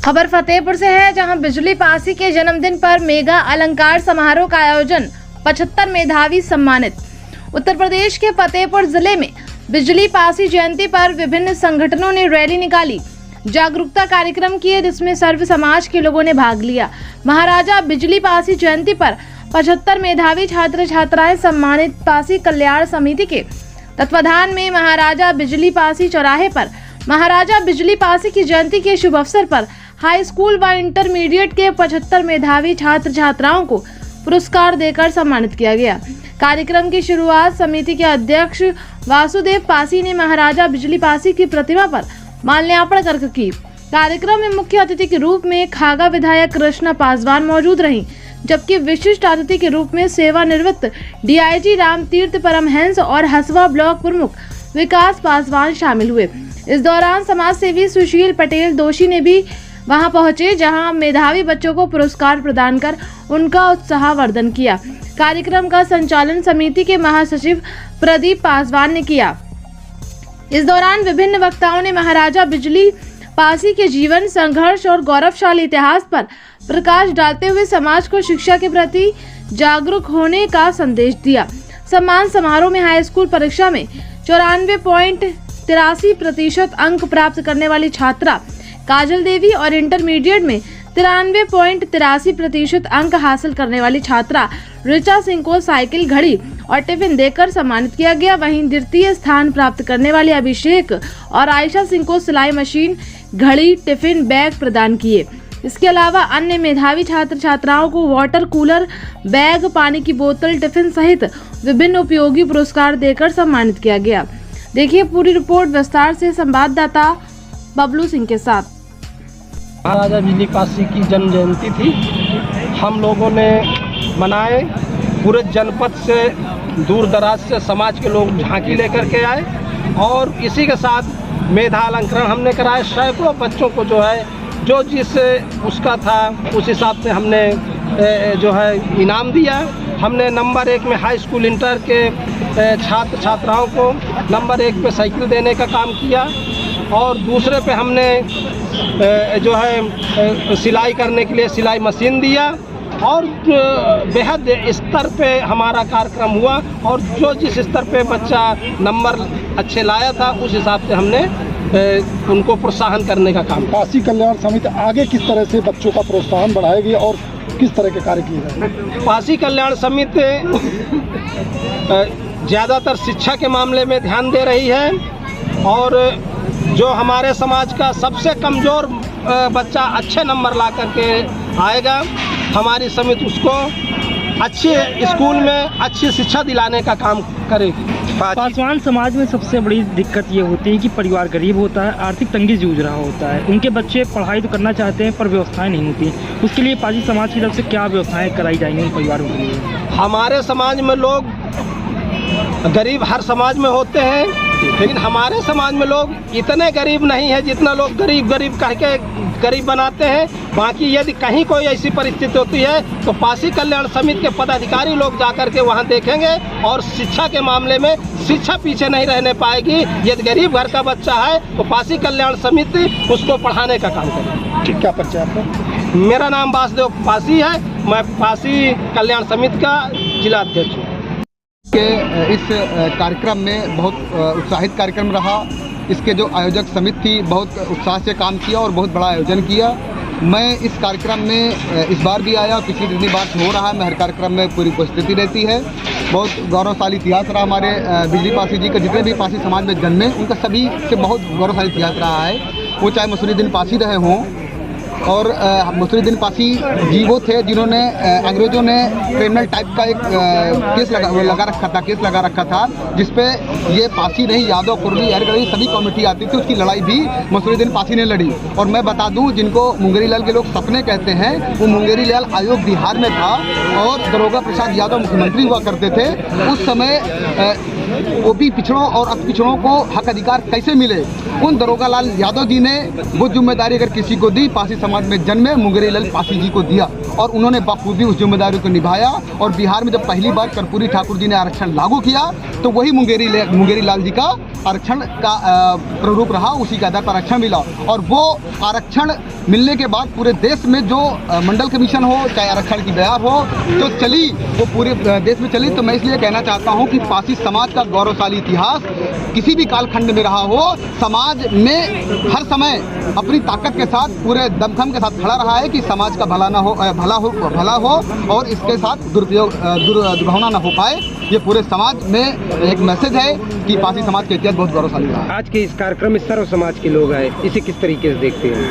खबर फतेहपुर से है, जहां बिजली पासी के जन्मदिन पर मेगा अलंकार समारोह का आयोजन। 75 मेधावी सम्मानित। उत्तर प्रदेश के फतेहपुर जिले में बिजली पासी जयंती पर विभिन्न संगठनों ने रैली निकाली, जागरूकता कार्यक्रम किए, जिसमें सर्व समाज के लोगों ने भाग लिया। महाराजा बिजली पासी जयंती पर 75 मेधावी छात्र छात्राएं सम्मानित। पासी कल्याण समिति के तत्वाधान में महाराजा बिजली पासी चौराहे पर महाराजा बिजली पासी की जयंती के शुभ अवसर पर हाई स्कूल व इंटरमीडिएट के 75 मेधावी छात्र छात्राओं को पुरस्कार देकर सम्मानित किया गया। कार्यक्रम की शुरुआत समिति के अध्यक्ष वासुदेव पासी ने महाराजा बिजली पासी की प्रतिमा पर माल्यार्पण कर की। कार्यक्रम में मुख्य अतिथि के रूप में खागा विधायक कृष्णा पासवान मौजूद रहीं, जबकि विशिष्ट अतिथि के रूप में सेवानिवृत्त डीआईजी रामतीर्थ परमहंस और हसवा ब्लॉक प्रमुख विकास पासवान शामिल हुए। इस दौरान समाज सेवी सुशील पटेल दोषी ने भी वहां पहुंचे, जहां मेधावी बच्चों को पुरस्कार प्रदान कर उनका उत्साहवर्धन किया। कार्यक्रम का संचालन समिति के महासचिव प्रदीप पासवान ने किया। इस दौरान विभिन्न वक्ताओं ने महाराजा बिजली पासी के जीवन, संघर्ष और गौरवशाली इतिहास पर प्रकाश डालते हुए समाज को शिक्षा के प्रति जागरूक होने का संदेश दिया। सम्मान समारोह में हाई स्कूल परीक्षा में 94.83% अंक प्राप्त करने वाली छात्रा काजल देवी और इंटरमीडिएट में 93.83% अंक हासिल करने वाली छात्रा ऋचा सिंह को साइकिल, घड़ी और टिफिन देकर सम्मानित किया गया। वहीं द्वितीय स्थान प्राप्त करने वाले अभिषेक और आयशा सिंह को सिलाई मशीन, घड़ी, टिफिन बैग प्रदान किए। इसके अलावा अन्य मेधावी छात्र छात्राओं को वाटर कूलर, बैग, पानी की बोतल, टिफिन सहित विभिन्न उपयोगी पुरस्कार देकर सम्मानित किया गया। देखिए पूरी रिपोर्ट विस्तार से संवाददाता बबलू सिंह के साथ। महाराजा बिजली पासी की जन्म जयंती थी, हम लोगों ने मनाए। पूरे जनपद से, दूर दराज से समाज के लोग झांकी लेकर के आए और इसी के साथ मेधा अलंकरण हमने कराए। सैकड़ों बच्चों को जो है जो जिस उसका था उस हिसाब से हमने जो है इनाम दिया। हमने नंबर 1 में हाई स्कूल इंटर के छात्र छात्राओं को नंबर 1 पे साइकिल देने का काम किया और दूसरे पे हमने जो है सिलाई करने के लिए सिलाई मशीन दिया और बेहद स्तर पे हमारा कार्यक्रम हुआ और जो जिस स्तर पे बच्चा नंबर अच्छे लाया था उस हिसाब से हमने उनको प्रोत्साहन करने का काम। पासी कल्याण समिति आगे किस तरह से बच्चों का प्रोत्साहन बढ़ाएगी और किस तरह के कार्य किए जाएंगे? पासी कल्याण समिति ज़्यादातर शिक्षा के मामले में ध्यान दे रही है और जो हमारे समाज का सबसे कमज़ोर बच्चा अच्छे नंबर ला करके आएगा, हमारी समिति उसको अच्छे स्कूल में अच्छी शिक्षा दिलाने का काम करेगी। पासवान समाज में सबसे बड़ी दिक्कत ये होती है कि परिवार गरीब होता है, आर्थिक तंगी जूझ रहा होता है। उनके बच्चे पढ़ाई तो करना चाहते हैं पर व्यवस्थाएं नहीं होती। उसके लिए पासी समाज की तरफ से क्या व्यवस्थाएं कराई जाएंगी उन परिवारों के लिए? हमारे समाज में लोग गरीब हर समाज में होते हैं, लेकिन हमारे समाज में लोग इतने गरीब नहीं है जितना लोग गरीब गरीब कह के गरीब बनाते हैं। बाकी यदि कहीं कोई ऐसी परिस्थिति होती है तो पासी कल्याण समिति के पदाधिकारी लोग जाकर के वहां देखेंगे और शिक्षा के मामले में शिक्षा पीछे नहीं रहने पाएगी। यदि गरीब घर का बच्चा है तो पासी कल्याण समिति उसको पढ़ाने का काम करेगी। ठीक, क्या परिचय आपका? मेरा नाम वासुदेव पासी है, मैं पासी कल्याण समिति का जिला अध्यक्ष हूँ। के इस कार्यक्रम में बहुत उत्साहित कार्यक्रम रहा। इसके जो आयोजक समिति थी बहुत उत्साह से काम किया और बहुत बड़ा आयोजन किया। मैं इस कार्यक्रम में इस बार भी आया, पिछली जितनी बार हो रहा है मैं हर कार्यक्रम में पूरी उपस्थिति रहती है। बहुत गौरवशाली इतिहास रहा हमारे बिजली पासी जी का। जितने भी पासी समाज में जन्मे उनका सभी से बहुत गौरवशाली इतिहास रहा है। वो चाहे मसूरीद्दीन पासी रहे हों और मसूरीद्दीन पासी जी वो थे जिन्होंने अंग्रेज़ों ने क्रिमिनल टाइप का एक केस लगा रखा था जिसपे ये पासी नहीं, यादव, कुर्मी, अरगड़ी सभी कमेटी आती थी। उसकी लड़ाई भी मसूरीद्दीन पासी ने लड़ी। और मैं बता दूं, जिनको मुंगेरी लाल के लोग सपने कहते हैं, वो मुंगेरी लाल आयोग बिहार में था और दरोगा प्रसाद यादव मुख्यमंत्री हुआ करते थे। उस समय ओबी पिछड़ों और अति पिछड़ों को हक अधिकार कैसे मिले, उन दरोगा लाल यादव जी ने वो जिम्मेदारी अगर किसी को दी, पासी समाज में जन्मे मुंगेरी लाल पासी जी को दिया और उन्होंने बखूबी उस जिम्मेदारी को निभाया। और बिहार में जब पहली बार कर्पूरी ठाकुर जी ने आरक्षण लागू किया तो वही मुंगेरी लाल जी का आरक्षण का प्रारूप रहा, उसी के आधार पर आरक्षण मिला। और वो आरक्षण मिलने के बाद पूरे देश में जो मंडल कमीशन हो, चाहे आरक्षण की बयार हो, जो चली वो पूरे देश में चली। तो मैं इसलिए कहना चाहता हूँ कि पासी समाज का गौरवशाली इतिहास किसी भी कालखंड में रहा हो, समाज में हर समय अपनी ताकत के साथ, पूरे दमखम के साथ खड़ा रहा है कि समाज का भला हो और इसके साथ दुर्भावना न हो पाए। ये पूरे समाज में एक मैसेज है कि पासी समाज का इतिहास बहुत गौरवशाली रहा है। आज के इस कार्यक्रम में सर्व समाज के लोग आए, इसे किस तरीके से देखते हैं?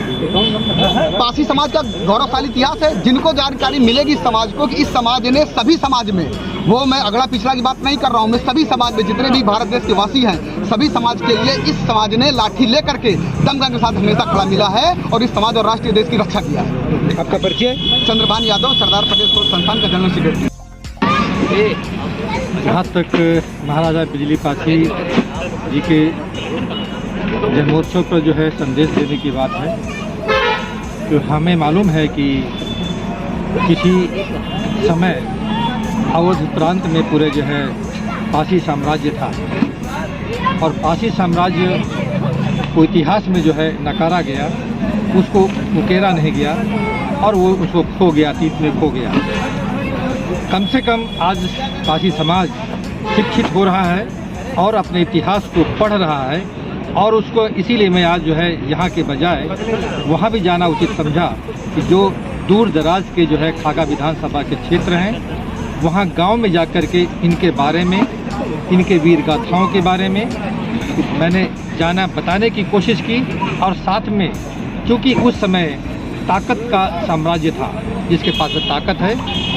पासी समाज का गौरवशाली इतिहास है। जिनको जानकारी मिलेगी समाज को कि इस समाज ने सभी समाज में, वो मैं अगला पिछला की बात नहीं कर रहा हूँ, मैं सभी समाज में जितने भी भारत देश के वासी हैं, सभी समाज के लिए इस समाज ने लाठी लेकर के दमखम के साथ हमेशा खड़ा मिला है और इस समाज और राष्ट्रीय देश की रक्षा किया है। आपका परिचय? चंद्रभान यादव, सरदार पटेल स्पोर्ट्स संस्थान का जनरल सेक्रेटरी। जहाँ तक महाराजा बिजली पासी जी के जन्मोत्सव पर जो है संदेश देने की बात है, तो हमें मालूम है कि किसी समय अवध प्रांत में पूरे जो है पासी साम्राज्य था और पासी साम्राज्य को इतिहास में जो है नकारा गया, उसको उकेरा नहीं गया और वो उसको खो गया, अतीत में खो गया। कम से कम आज पासी समाज शिक्षित हो रहा है और अपने इतिहास को पढ़ रहा है और उसको इसीलिए मैं आज जो है यहाँ के बजाय वहाँ भी जाना उचित समझा कि जो दूर दराज के जो है खागा विधानसभा के क्षेत्र हैं, वहाँ गांव में जाकर के इनके बारे में, इनके वीर गाथाओं के बारे में मैंने जाना, बताने की कोशिश की। और साथ में क्योंकि उस समय ताकत का साम्राज्य था, जिसके पास ताकत है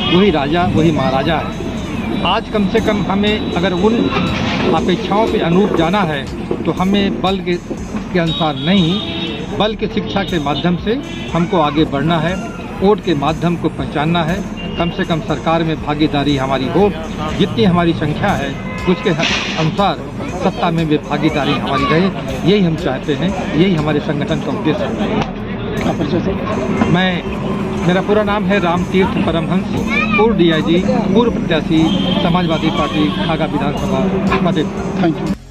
वही राजा, वही महाराजा है। आज कम से कम हमें अगर उन अपेक्षाओं के अनुरूप जाना है तो हमें बल के अनुसार नहीं, बल्कि शिक्षा के माध्यम से हमको आगे बढ़ना है, वोट के माध्यम को पहचानना है। कम से कम सरकार में भागीदारी हमारी हो, जितनी हमारी संख्या है उसके अनुसार सत्ता में भी भागीदारी हमारी रहे, यही हम चाहते हैं, यही हमारे संगठन का उद्देश्य है। मेरा पूरा नाम है रामतीर्थ परमहंस, पूर्व DIG, पूर्व प्रत्याशी, Samajwadi party Khaga Vidhan Sabha, Madhepura. Thank you.